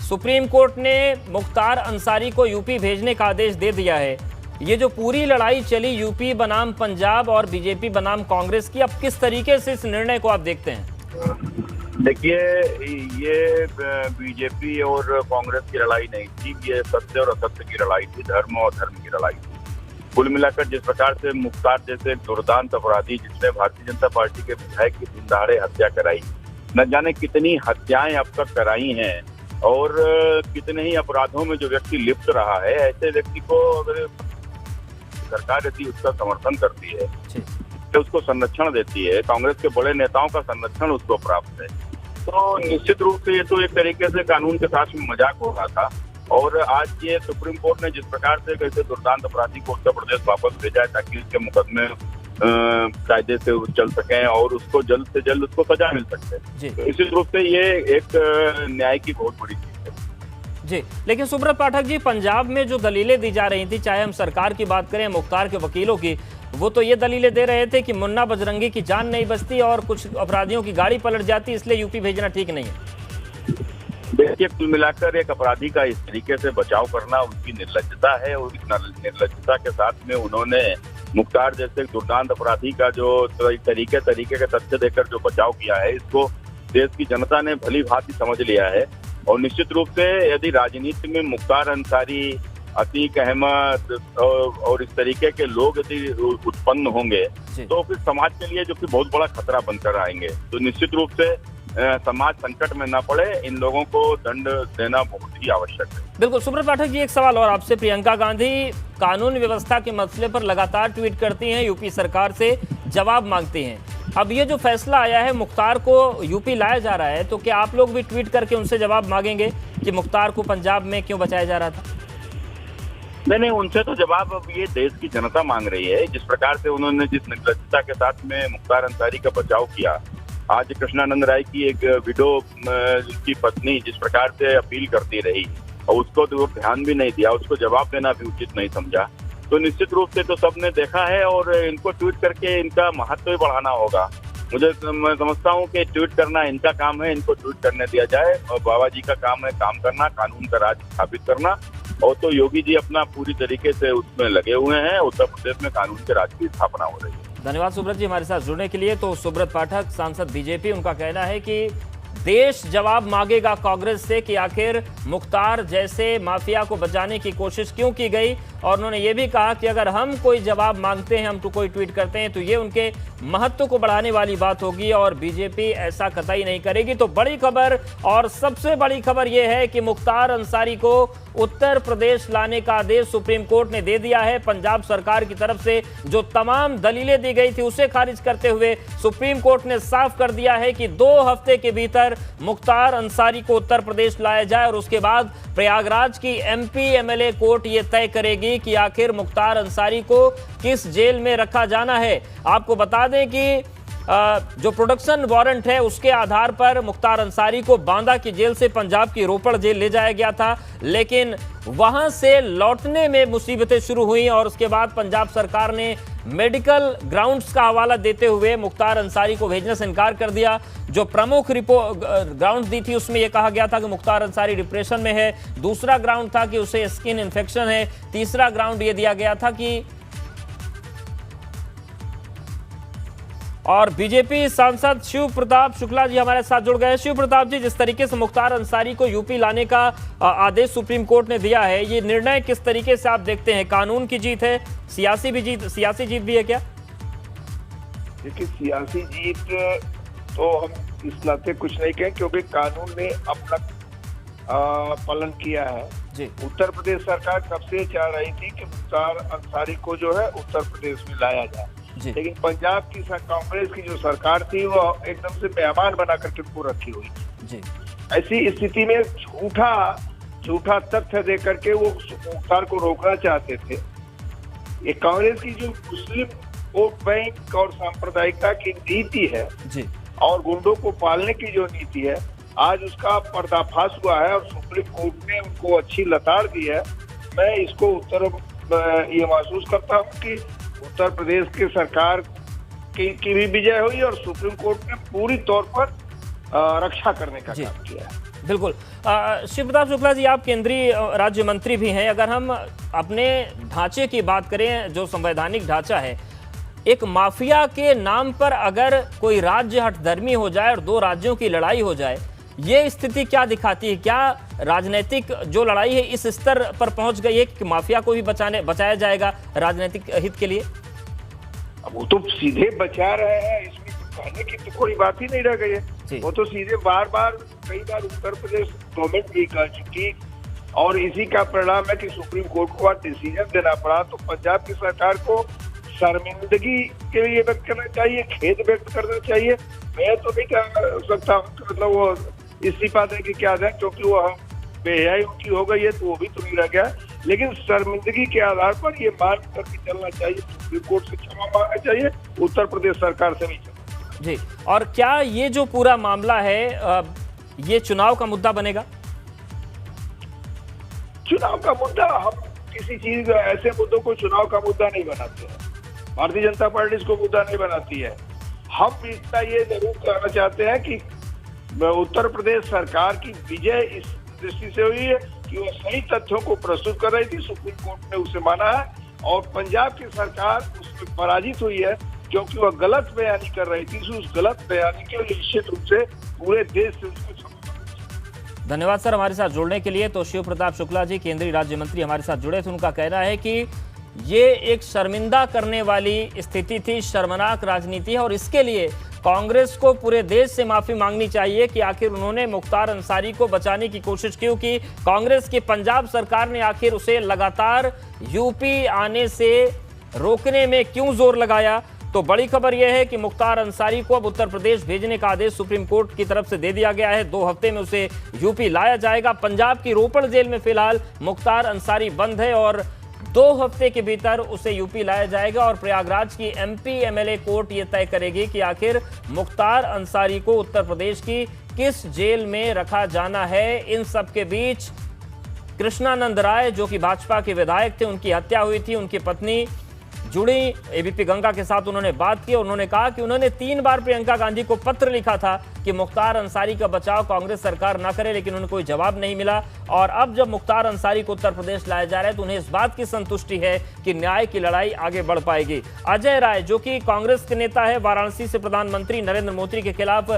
Speaker 1: सुप्रीम कोर्ट ने मुख्तार अंसारी को यूपी भेजने का आदेश दे दिया है। ये जो पूरी लड़ाई चली यूपी बनाम पंजाब और बीजेपी बनाम कांग्रेस की, अब किस तरीके से इस निर्णय को आप देखते हैं?
Speaker 5: देखिए, ये बीजेपी और कांग्रेस की लड़ाई नहीं थी, ये सत्य और असत्य की लड़ाई थी, धर्म और धर्म की लड़ाई थी। कुल मिलाकर जिस प्रकार से मुख्तार जैसे दुर्दांत अपराधी, जिसने भारतीय जनता पार्टी के विधायक की दिन दहाड़े हत्या कराई, न जाने कितनी हत्याएं अब तक कराई हैं और कितने ही अपराधों में जो व्यक्ति लिप्त रहा है, ऐसे व्यक्ति को अगर सरकार यदि उसका समर्थन करती है तो उसको संरक्षण देती है, कांग्रेस के बड़े नेताओं का संरक्षण उसको प्राप्त है, तो निश्चित रूप से ये तो एक तरीके से कानून के साथ में मजाक हो रहा था। और आज ये सुप्रीम कोर्ट ने जिस प्रकार से कैसे दुर्दांत अपराधी को उत्तर प्रदेश वापस भेजा है ताकि उसके मुकदमे कायदे से चल सकें और उसको जल्द से जल्द उसको सजा मिल सके, तो निश्चित रूप से ये एक न्याय की बहुत बड़ी चीज है
Speaker 1: जी। लेकिन सुब्रत पाठक जी, पंजाब में जो दलीलें दी जा रही थी, चाहे हम सरकार की बात करें, मुख्तार के वकीलों की, वो तो ये दलीलें दे रहे थे कि मुन्ना बजरंगी की जान नहीं बचती और कुछ अपराधियों की गाड़ी पलट जाती, इसलिए यूपी भेजना ठीक नहीं है।
Speaker 5: देखिए, कुल मिलाकर एक अपराधी का इस तरीके से बचाव करना उनकी निर्लज्जता है और इस निर्लज्जता के साथ में उन्होंने मुख्तार जैसे दुर्दांत अपराधी का जो तरीके के तथ्य देकर जो बचाव किया है, इसको देश की जनता ने भली भांति समझ लिया है। और निश्चित रूप से यदि राजनीति में मुख्तार अंसारी, अतीक अहमद और इस तरीके के लोग यदि उत्पन्न होंगे तो फिर समाज के लिए जो कि बहुत बड़ा खतरा बनकर आएंगे, तो निश्चित रूप से समाज संकट में न पड़े, इन लोगों को दंड देना बहुत ही आवश्यक है।
Speaker 1: बिल्कुल। सुब्रत पाठक जी, एक सवाल और आपसे। प्रियंका गांधी कानून व्यवस्था के मसले पर लगातार ट्वीट करती हैं, यूपी सरकार से जवाब मांगती हैं। अब ये जो फैसला आया है, मुख्तार को यूपी लाया जा रहा है, तो क्या आप लोग भी ट्वीट करके उनसे जवाब मांगेंगे कि मुख्तार को पंजाब में क्यों बचाया जा रहा था?
Speaker 5: नहीं, उनसे तो जवाब अब ये देश की जनता मांग रही है। जिस प्रकार से उन्होंने जिस निर्लज्जता के साथ में मुख्तार अंसारी का बचाव किया, आज कृष्णानंद राय की एक विडो की पत्नी जिस प्रकार से अपील करती रही और उसको तो ध्यान भी नहीं दिया, उसको जवाब देना भी उचित नहीं समझा, तो निश्चित रूप से तो सबने देखा है और इनको ट्वीट करके इनका महत्व भी बढ़ाना होगा। मैं समझता हूँ कि ट्वीट करना इनका काम है, इनको ट्वीट करने दिया जाए और बाबा जी का काम है काम करना, कानून का राज स्थापित करना। और तो योगी जी अपना पूरी तरीके से उसमें लगे हुए हैं, उत्तर प्रदेश में कानून के राज की स्थापना हो रही है।
Speaker 1: धन्यवाद सुब्रत जी हमारे साथ जुड़ने के लिए। तो सुब्रत पाठक, सांसद बीजेपी, उनका कहना है कि देश जवाब मांगेगा कांग्रेस से कि आखिर मुख्तार जैसे माफिया को बचाने की कोशिश क्यों की गई। और उन्होंने ये भी कहा कि अगर हम कोई जवाब मांगते हैं, हम तो कोई ट्वीट करते हैं, तो ये उनके महत्व को बढ़ाने वाली बात होगी और बीजेपी ऐसा कतई नहीं करेगी। तो बड़ी खबर और सबसे बड़ी खबर यह है कि मुख्तार अंसारी को उत्तर प्रदेश लाने का आदेश सुप्रीम कोर्ट ने दे दिया है। पंजाब सरकार की तरफ से जो तमाम दलीलें दी गई थी उसे खारिज करते हुए सुप्रीम कोर्ट ने साफ कर दिया है कि 2 हफ्ते के भीतर मुख्तार अंसारी को उत्तर प्रदेश लाया जाए और उसके बाद प्रयागराज की एमपी एमएलए कोर्ट ये तय करेगी कि आखिर मुख्तार अंसारी को किस जेल में रखा जाना है। आपको बता दें कि जो प्रोडक्शन वारंट है उसके आधार पर मुख्तार अंसारी को बांदा की जेल से पंजाब की रोपड़ जेल ले जाया गया था, लेकिन वहां से लौटने में मुसीबतें शुरू हुई और उसके बाद पंजाब सरकार ने मेडिकल ग्राउंड्स का हवाला देते हुए मुख्तार अंसारी को भेजने से इनकार कर दिया। जो प्रमुख ग्राउंड दी थी उसमें यह कहा गया था कि मुख्तार अंसारी डिप्रेशन में है, दूसरा ग्राउंड था कि उसे स्किन इन्फेक्शन है, तीसरा ग्राउंड यह दिया गया था कि और बीजेपी सांसद शिव प्रताप शुक्ला जी हमारे साथ जुड़ गए। शिव प्रताप जी, जिस तरीके से मुख्तार अंसारी को यूपी लाने का आदेश सुप्रीम कोर्ट ने दिया है, ये निर्णय किस तरीके से आप देखते हैं? कानून की जीत है, सियासी जीत भी है क्या?
Speaker 6: देखिए, सियासी जीत तो हम इस नाते कुछ नहीं कहें, क्योंकि कानून ने अपना पालन किया है
Speaker 1: जी।
Speaker 6: उत्तर प्रदेश सरकार कब से चाह रही थी कि मुख्तार अंसारी को जो है उत्तर प्रदेश में लाया जाए, लेकिन पंजाब की कांग्रेस की जो सरकार थी वो एकदम से मेहमान बना करके उनको रखी हुई थी। ऐसी स्थिति में झूठा तथ्य दे करके वो मुख्तार को रोकना चाहते थे। ये कांग्रेस की जो मुस्लिम वोट बैंक और सांप्रदायिकता की नीति है
Speaker 1: जी, और
Speaker 6: गुंडों को पालने की जो नीति है, आज उसका पर्दाफाश हुआ है और सुप्रीम कोर्ट ने उनको अच्छी लताड़ दी है। मैं इसको ये महसूस करता हूँ कि उत्तर प्रदेश की सरकार की भी विजय हुई और सुप्रीम कोर्ट ने पूरी तौर पर रक्षा करने का काम किया है।
Speaker 1: बिल्कुल। शिव प्रताप शुक्ला जी, आप केंद्रीय राज्य मंत्री भी हैं। अगर हम अपने ढांचे की बात करें, जो संवैधानिक ढांचा है, एक माफिया के नाम पर अगर कोई राज्य हठधर्मी हो जाए और दो राज्यों की लड़ाई हो जाए, ये स्थिति क्या दिखाती है? क्या राजनीतिक जो लड़ाई है इस स्तर पर पहुंच गई है कि माफिया को भी बचाया जाएगा राजनीतिक हित के लिए?
Speaker 6: अब वो तो सीधे बचा रहे हैं, इसमें तो कहने की तो कोई बात ही नहीं रह गई है। वो तो सीधे कई बार उत्तर प्रदेश गवर्नमेंट भी कह चुकी और इसी का परिणाम है कि सुप्रीम कोर्ट को आज डिसीजन देना पड़ा। तो पंजाब की सरकार को शर्मिंदगी के लिए व्यक्त करना चाहिए, खेद व्यक्त करना चाहिए। मैं तो नहीं कह सकता हूँ मतलब वो इस्तीफा दे के क्या दें, क्योंकि वो बेहयाई उनकी हो गई है तो वो भी तो नहीं रह गया। लेकिन शर्मिंदगी के आधार पर ये मान करके चलना चाहिए, सुप्रीम कोर्ट से क्षमा मांगना चाहिए, उत्तर प्रदेश सरकार से नहीं
Speaker 1: जी। और क्या ये जो पूरा मामला है ये चुनाव का मुद्दा बनेगा?
Speaker 6: चुनाव का मुद्दा, हम किसी चीज ऐसे मुद्दों को चुनाव का मुद्दा नहीं बनाते हैं। भारतीय जनता पार्टी इसको मुद्दा नहीं बनाती है। हम इतना ये जरूर कहना चाहते हैं कि उत्तर प्रदेश सरकार की विजय इस दृष्टि से हुई है कि वो सही तथ्यों को प्रस्तुत कर रही थी, सुप्रीम कोर्ट ने उसे माना है, और पंजाब की सरकार उसमें पराजित हुई है क्योंकि वह गलत बयानी कर रही थी। उस गलत बयानी के लिए निश्चित रूप से पूरे देश से उसको।
Speaker 1: धन्यवाद सर हमारे साथ जुड़ने के लिए। तो शिव प्रताप शुक्ला जी, केंद्रीय राज्य मंत्री, हमारे साथ जुड़े थे। उनका कहना है कि ये एक शर्मिंदा करने वाली स्थिति थी, शर्मनाक राजनीति है, और इसके लिए कांग्रेस को पूरे देश से माफी मांगनी चाहिए कि आखिर उन्होंने मुख्तार अंसारी को बचाने की कोशिश की, क्योंकि कांग्रेस की पंजाब सरकार ने आखिर उसे लगातार यूपी आने से रोकने में क्यों जोर लगाया। तो बड़ी खबर यह है कि मुख्तार अंसारी को अब उत्तर प्रदेश भेजने का आदेश सुप्रीम कोर्ट की तरफ से दे दिया गया है। 2 हफ्ते में उसे यूपी लाया जाएगा। पंजाब की रोपड़ जेल में फिलहाल मुख्तार अंसारी बंद है और 2 हफ्ते के भीतर उसे यूपी लाया जाएगा। और प्रयागराज की एमपी एमएलए कोर्ट ये तय करेगी कि आखिर मुख्तार अंसारी को उत्तर प्रदेश की किस जेल में रखा जाना है। इन सब के बीच कृष्णानंद राय, जो कि भाजपा के विधायक थे, उनकी हत्या हुई थी। उनकी पत्नी जुड़ी एबीपी गंगा के साथ, उन्होंने बात की। उन्होंने कहा कि उन्होंने 3 बार प्रियंका गांधी को पत्र लिखा था कि मुख्तार अंसारी का बचाव कांग्रेस सरकार ना करे, लेकिन उन्हें कोई जवाब नहीं मिला। और अब जब मुख्तार अंसारी को उत्तर प्रदेश लाया जा रहा है तो उन्हें इस बात की संतुष्टि है कि न्याय की लड़ाई आगे बढ़ पाएगी। अजय राय, जो कि कांग्रेस के नेता है, वाराणसी से प्रधानमंत्री नरेंद्र मोदी के खिलाफ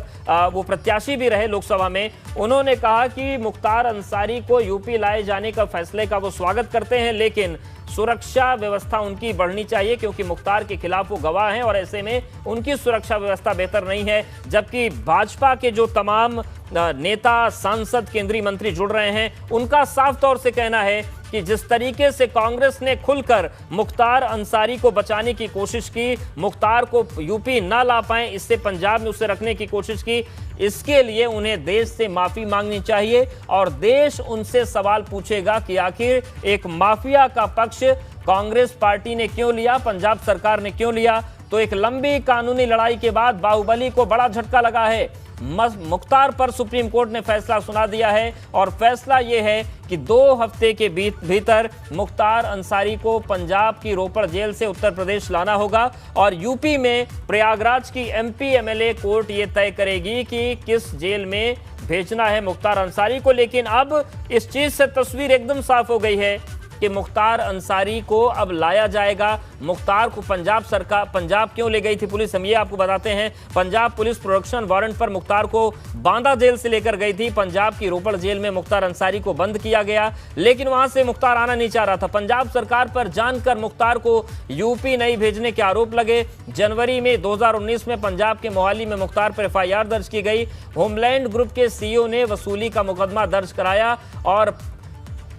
Speaker 1: वो प्रत्याशी भी रहे लोकसभा में, उन्होंने कहा कि मुख्तार अंसारी को यूपी लाए जाने का फैसले का वो स्वागत करते हैं, लेकिन सुरक्षा व्यवस्था उनकी बढ़नी चाहिए, क्योंकि मुख्तार के खिलाफ वो गवाह हैं और ऐसे में उनकी सुरक्षा व्यवस्था बेहतर नहीं है। जबकि भाजपा के जो तमाम नेता, सांसद, केंद्रीय मंत्री जुड़ रहे हैं, उनका साफ तौर से कहना है कि जिस तरीके से कांग्रेस ने खुलकर मुख्तार अंसारी को बचाने की कोशिश की, मुख्तार को यूपी ना ला पाए, इससे पंजाब में उसे रखने की कोशिश की, इसके लिए उन्हें देश से माफी मांगनी चाहिए और देश उनसे सवाल पूछेगा कि आखिर एक माफिया का पक्ष कांग्रेस पार्टी ने क्यों लिया, पंजाब सरकार ने क्यों लिया। तो एक लंबी कानूनी लड़ाई के बाद बाहुबली को बड़ा झटका लगा है। मुख्तार पर सुप्रीम कोर्ट ने फैसला सुना दिया है और फैसला यह है कि 2 हफ्ते के भीतर मुख्तार अंसारी को पंजाब की रोपड़ जेल से उत्तर प्रदेश लाना होगा और यूपी में प्रयागराज की एमपी एमएलए कोर्ट ये तय करेगी कि किस जेल में भेजना है मुख्तार अंसारी को। लेकिन अब इस चीज से तस्वीर एकदम साफ हो गई है कि मुख्तार अंसारी को अब लाया जाएगा। मुख्तार को पंजाब क्यों ले गई थी पुलिस, हम ये आपको बताते हैं। पंजाब पुलिस प्रोडक्शन वारंट पर मुख्तार को बांदा जेल से लेकर गई थी। पंजाब की रोपड़ जेल में मुख्तार अंसारी को बंद किया गया, लेकिन वहां से मुख्तार आना नहीं चाह रहा था। पंजाब सरकार पर जानकर मुख्तार को यूपी नहीं भेजने के आरोप लगे। जनवरी में 2019 में पंजाब के मोहाली में मुख्तार पर FIR दर्ज की गई। होमलैंड ग्रुप के CEO ने वसूली का मुकदमा दर्ज कराया और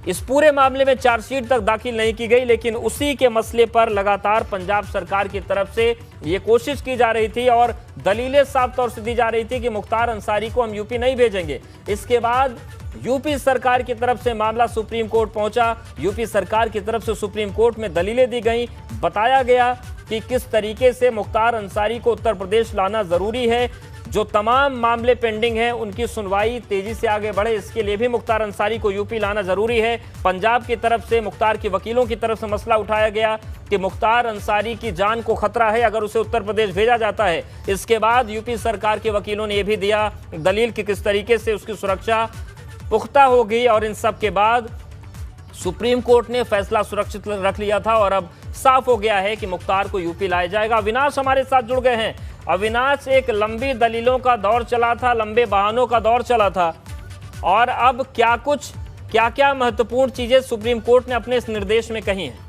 Speaker 1: इस पूरे मामले में चार्जशीट तक दाखिल नहीं की गई, लेकिन उसी के मसले पर लगातार पंजाब सरकार की तरफ से ये कोशिश की जा रही थी और दलीलें साफ तौर से दी जा रही थी कि मुख्तार अंसारी को हम यूपी नहीं भेजेंगे। इसके बाद यूपी सरकार की तरफ से मामला सुप्रीम कोर्ट पहुंचा। यूपी सरकार की तरफ से सुप्रीम कोर्ट में दलीलें दी गई, बताया गया कि किस तरीके से मुख्तार अंसारी को उत्तर प्रदेश लाना जरूरी है। जो तमाम मामले पेंडिंग हैं उनकी सुनवाई तेजी से आगे बढ़े, इसके लिए भी मुख्तार अंसारी को यूपी लाना जरूरी है। पंजाब की तरफ से मुख्तार के वकीलों की तरफ से मसला उठाया गया कि मुख्तार अंसारी की जान को खतरा है अगर उसे उत्तर प्रदेश भेजा जाता है। इसके बाद यूपी सरकार के वकीलों ने यह भी दिया दलील कि किस तरीके से उसकी सुरक्षा पुख्ता होगी, और इन सब के बाद सुप्रीम कोर्ट ने फैसला सुरक्षित रख लिया था और अब साफ हो गया है कि मुख्तार को यूपी लाया जाएगा। अविनाश हमारे साथ जुड़ गए हैं। अविनाश, एक लंबी दलीलों का दौर चला था, लंबे बहानों का दौर चला था, और अब क्या क्या महत्वपूर्ण चीजें सुप्रीम कोर्ट ने अपने इस निर्देश में कही हैं?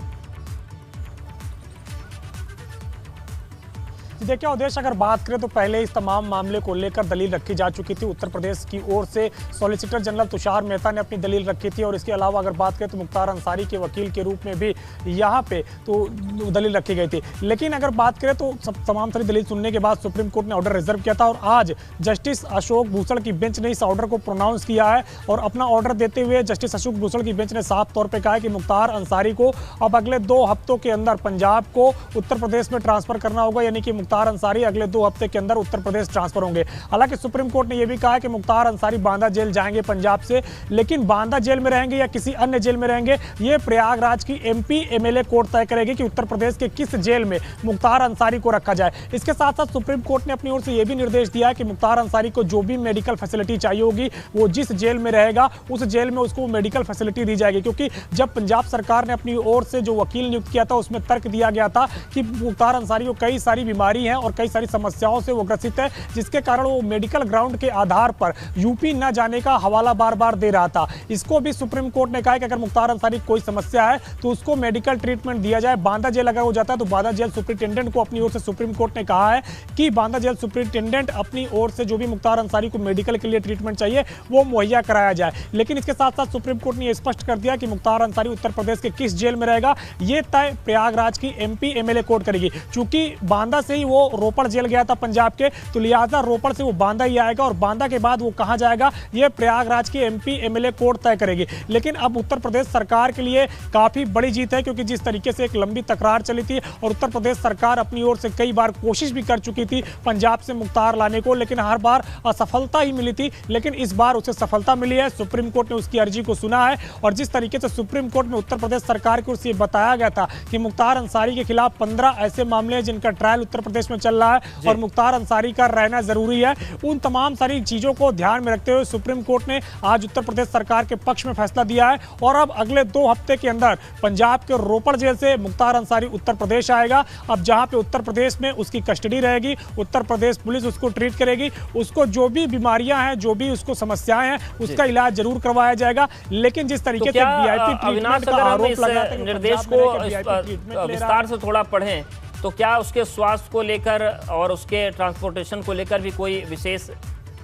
Speaker 7: देखिए उद्देश्य, अगर बात करें तो पहले इस तमाम मामले को लेकर दलील रखी जा चुकी थी। उत्तर प्रदेश की ओर से सॉलिसिटर जनरल तुषार मेहता ने अपनी दलील रखी थी, और इसके अलावा अगर बात करें तो मुख्तार अंसारी के वकील के रूप में भी यहाँ पे तो दलील रखी गई थी। लेकिन अगर बात करें तो तमाम सारी दलील सुनने के बाद सुप्रीम कोर्ट ने ऑर्डर रिजर्व किया था, और आज जस्टिस अशोक भूषण की बेंच ने इस ऑर्डर को प्रोनाउंस किया है। और अपना ऑर्डर देते हुए जस्टिस अशोक भूषण की बेंच ने साफ तौर पर कहा है कि मुख्तार अंसारी को अब अगले 2 हफ्तों के अंदर पंजाब को उत्तर प्रदेश में ट्रांसफर करना होगा, यानी कि मुख्तार अंसारी अगले 2 हफ्ते के अंदर उत्तर प्रदेश ट्रांसफर होंगे। हालांकि सुप्रीम कोर्ट ने यह भी कहा है कि मुख्तार अंसारी बांदा जेल जाएंगे पंजाब से, लेकिन बांदा जेल में रहेंगे या किसी अन्य जेल में रहेंगे, ये प्रयागराज की MP MLA कोर्ट तय करेगी कि उत्तर प्रदेश के किस जेल में मुख्तार अंसारी को रखा जाए। इसके साथ साथ सुप्रीम कोर्ट ने अपनी ओर से यह भी निर्देश दिया है कि मुख्तार अंसारी को जो भी मेडिकल फैसिलिटी चाहिए होगी, वो जिस जेल में रहेगा उस जेल में उसको मेडिकल फैसिलिटी दी जाएगी। क्योंकि जब पंजाब सरकार ने अपनी ओर से जो वकील नियुक्त किया था उसमें तर्क दिया गया था कि मुख्तार अंसारी को कई सारी बीमारी है और कई सारी समस्याओं से वो ग्रसित है, जिसके कारण वो मेडिकल ग्राउंड के आधार पर यूपी न जाने का हवाला बार बार दे रहा था। इसको भी सुप्रीम कोर्ट ने कहा कि अगर मुख्तार अंसारी कोई समस्या है तो उसको मेडिकल ट्रीटमेंट दिया जाए। बांदा जेल अगर हो जाता है तो बांदा जेल सुप्रिंटेंडेंट को अपनी ओर से सुप्रीम कोर्ट ने कहा है कि बांदा जेल सुप्रिंटेंडेंट अपनी ओर से जो भी मुख्तार अंसारी को मेडिकल के लिए ट्रीटमेंट चाहिए वो मुहैया कराया जाए। लेकिन इसके साथ साथ सुप्रीम कोर्ट ने यह स्पष्ट कर दिया कि मुख्तार अंसारी उत्तर प्रदेश के किस जेल में रहेगा ये तय प्रयागराज की MP MLA कोर्ट करेगी। चूंकि बांदा से ही वो रोपड़ जेल गया था पंजाब के, तो लिहाजा रोपड़ से वो बांदा ही आएगा, और बांदा के बाद वो कहां जाएगा ये प्रयागराज की MP MLA कोर्ट तय करेगी। लेकिन अब उत्तर प्रदेश सरकार के लिए काफी बड़ी जीत है, क्योंकि जिस तरीके से एक लंबी तकरार चली थी और उत्तर प्रदेश सरकार अपनी ओर से कई बार कोशिश भी कर चुकी थी पंजाब से मुख्तार लाने को, लेकिन हर बार असफलता ही मिली थी। लेकिन इस बार उसे सफलता मिली है, सुप्रीम कोर्ट ने उसकी अर्जी को सुना है, और जिस तरीके से सुप्रीम कोर्ट में उत्तर प्रदेश सरकार की ओर से बताया गया था कि मुख्तार अंसारी के खिलाफ 15 ऐसे मामले हैं जिनका ट्रायल उत्तर प्रदेश में चल रहा है और मुख्तार अंसारी का रहना जरूरी है, उन तमाम सारी चीजों को ध्यान में रखते हुए सुप्रीम कोर्ट ने आज उत्तर प्रदेश सरकार के पक्ष में फैसला दिया है। और अब अगले 2 हफ्ते के अंदर पंजाब के रोपड़ जेल से मुख्तार अंसारी उत्तर प्रदेश आएगा। अब जहां पे उत्तर प्रदेश में उसकी कस्टडी रहेगी, उत्तर प्रदेश पुलिस उसको ट्रीट करेगी, उसको जो भी बीमारियां हैं, जो भी उसको समस्याएं हैं, उसका इलाज जरूर करवाया जाएगा। लेकिन जिस तरीके से VIP ट्रीटमेंट का आरोप लगाते हैं,
Speaker 1: निर्देश को विस्तार से थोड़ा पढ़ें तो क्या उसके स्वास्थ्य को लेकर और उसके ट्रांसपोर्टेशन को लेकर भी कोई विशेष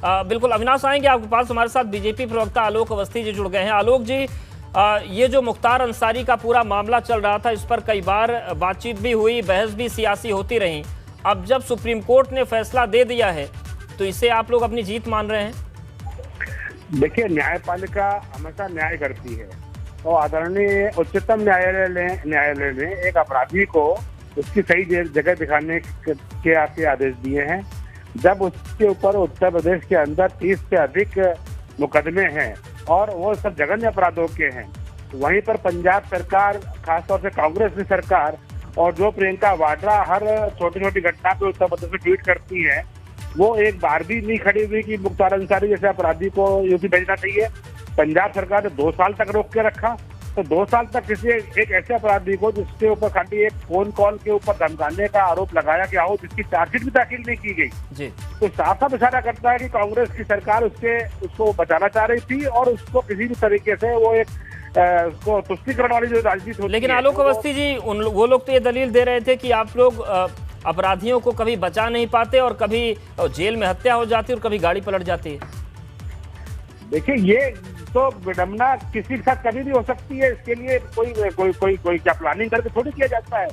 Speaker 1: बिल्कुल अविनाश आएंगे आपके पास। हमारे साथ बीजेपी प्रवक्ता आलोक अवस्थी जी जुड़ गए हैं। आलोक जी, ये जो मुख्तार अंसारी का पूरा मामला चल रहा था, इस पर कई बार बातचीत भी हुई, बहस भी सियासी होती रही। अब जब सुप्रीम कोर्ट ने फैसला दे दिया है तो इसे आप लोग अपनी जीत मान रहे हैं?
Speaker 8: देखिए, न्यायपालिका हमेशा न्याय करती है, तो आदरणीय उच्चतम न्यायालय ने एक अपराधी को उसकी सही जगह दिखाने के आपके आदेश दिए हैं। जब उसके ऊपर उत्तर प्रदेश के अंदर 30 से अधिक मुकदमे हैं और वो सब जघन्य अपराधों के हैं, वहीं पर पंजाब सरकार, खासतौर से कांग्रेस की सरकार, और जो प्रियंका वाड्रा हर छोटी छोटी घटना पे उत्तर प्रदेश में ट्वीट करती है, वो एक बार भी नहीं खड़ी हुई कि मुख्तार अंसारी जैसे अपराधी को यूपी भेजना चाहिए। पंजाब सरकार ने 2 साल तक रोक के रखा, तो 2 साल तक किसी एक ऐसे अपराधी को जिसके ऊपर खाली एक फोन कॉल के ऊपर धमकाने का आरोप लगाया गया हो, जिसकी चार्जशीट भी दाखिल नहीं की गई,
Speaker 1: जी,
Speaker 8: तो साफ साफ इशारा करता है कि कांग्रेस की सरकार उसको बचाना चाह रही थी और उसको किसी भी तरीके से वो एक उसको तुष्टिकरण वाली जो राजनीति होती
Speaker 1: लेकिन
Speaker 8: है,
Speaker 1: आलोक अवस्थी जी वो लोग तो ये दलील दे रहे थे कि आप लोग अपराधियों को कभी बचा नहीं पाते और कभी जेल में हत्या हो जाती है और कभी गाड़ी पलट जाती है।
Speaker 8: देखिए ये तो विडम्बना किसी के साथ कभी भी हो सकती है, इसके लिए कोई क्या प्लानिंग करके थोड़ी किया जाता है।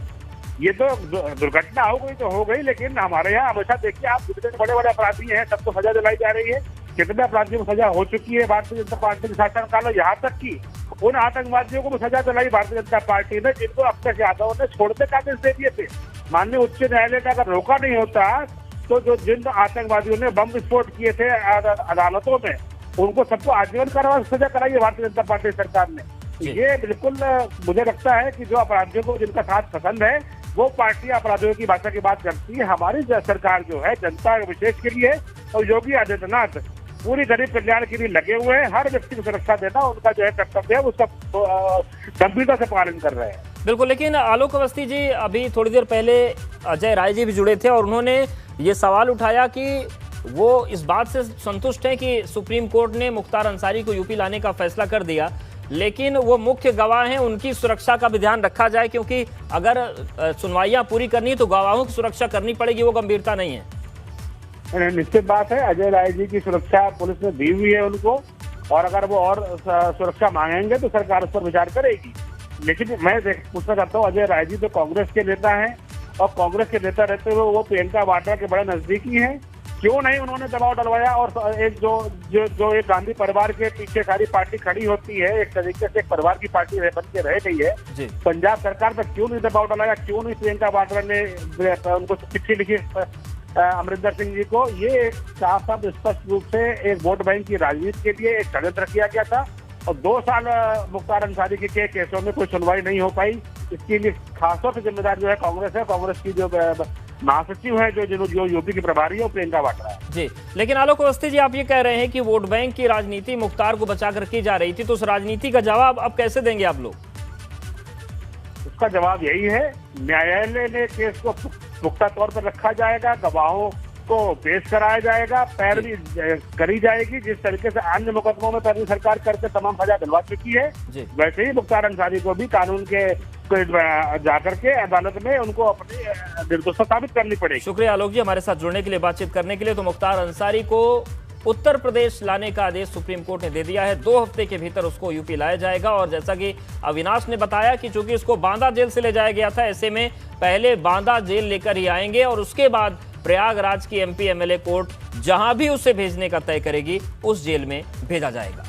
Speaker 8: ये तो दुर्घटना हो गई तो हो गई, लेकिन हमारे यहाँ हमेशा देखिए आप जितने बड़े बड़े अपराधी हैं सबको सजा दिलाई जा रही है। कितने अपराधियों को सजा हो चुकी है भारतीय जनता पार्टी के शासनकाल में, यहाँ तक कि उन आतंकवादियों को भी सजा दिलाई भारतीय जनता पार्टी ने जिनको अखिलेश यादव ने छोड़ने का आदेश दे दिए थे। माननीय उच्च न्यायालय का अगर रोका नहीं होता तो जिन आतंकवादियों ने बम विस्फोट किए थे अदालतों में, उनको सबको आजीवन कारावास सजा कराई है भारतीय जनता पार्टी सरकार ने। ये बिल्कुल मुझे लगता है कि जो अपराधियों को जिनका साथ पसंद है वो पार्टी अपराधियों की भाषा की बात करती है। हमारी सरकार जो है जनता विशेष के लिए और योगी आदित्यनाथ पूरी गरीब कल्याण के लिए लगे हुए हैं। हर व्यक्ति को सुरक्षा देना उनका जो है कर्तव्य है, उसका गंभीरता से पालन कर रहे हैं।
Speaker 1: बिल्कुल, लेकिन आलोक अवस्थी जी अभी थोड़ी देर पहले अजय राय जी भी जुड़े थे और उन्होंने ये सवाल उठाया कि वो इस बात से संतुष्ट हैं कि सुप्रीम कोर्ट ने मुख्तार अंसारी को यूपी लाने का फैसला कर दिया, लेकिन वो मुख्य गवाह हैं, उनकी सुरक्षा का भी ध्यान रखा जाए, क्योंकि अगर सुनवाइयां पूरी करनी है तो गवाहों की सुरक्षा करनी पड़ेगी, वो गंभीरता नहीं है।
Speaker 8: निश्चित बात है, अजय राय जी की सुरक्षा पुलिस ने दी हुई है उनको, और अगर वो और सुरक्षा मांगेंगे तो सरकार उस पर विचार करेगी। लेकिन मैं पूछना चाहता हूँ, अजय राय जी तो कांग्रेस के नेता हैं और कांग्रेस के नेता रहते हुए वो प्रियंका वाड्रा के बड़े नजदीकी हैं, क्यों नहीं उन्होंने दबाव डलवाया? और एक जो एक गांधी परिवार के पीछे सारी पार्टी खड़ी होती है, एक तरीके से एक परिवार की पार्टी बन के रह गई है, पंजाब सरकार पर क्यों नहीं दबाव डलाया? क्यों नहीं प्रियंका वाड्रा ने उनको चिट्ठी लिखी अमरिंदर सिंह जी को? ये साफ साफ स्पष्ट रूप से एक वोट बैंक की राजनीति के लिए एक षड्यंत्र किया गया था और 2 साल मुख्तार अंसारी के केसों में कोई सुनवाई नहीं हो पाई। इसके लिए खासतौर से जिम्मेदार जो है कांग्रेस है, कांग्रेस की जो महासचिव है जो यूपी की प्रभारी है प्रियंका वाड्रा है।
Speaker 1: जी, लेकिन आलोक अवस्थी जी आप ये कह रहे हैं कि वोट बैंक की राजनीति मुख्तार को बचाकर की जा रही थी, तो उस राजनीति का जवाब अब कैसे देंगे आप लोग?
Speaker 8: उसका जवाब यही है, न्यायालय ने केस को पुख्ता तौर पर रखा जाएगा, गवाहों को पेश कराया जाएगा, पैरवी करी जाएगी। जिस तरीके से अन्य मुकदमों में पैरवी सरकार करके तमाम सजा दिलवा चुकी है, वैसे ही मुख्तार अंसारी को भी कानून के जाकर के अदालत में उनको अपनी निर्दोषता साबित करनी पड़ेगी।
Speaker 1: शुक्रिया आलोक जी हमारे साथ जुड़ने के लिए, बातचीत करने के लिए। तो मुख्तार अंसारी को उत्तर प्रदेश लाने का आदेश सुप्रीम कोर्ट ने दे दिया है, 2 हफ्ते के भीतर उसको यूपी लाया जाएगा। और जैसा कि अविनाश ने बताया कि चूंकि इसको बांदा जेल से ले जाया गया था, ऐसे में पहले बांदा जेल लेकर ही आएंगे और उसके बाद प्रयागराज की MP MLA कोर्ट जहां भी उसे भेजने का तय करेगी उस जेल में भेजा जाएगा।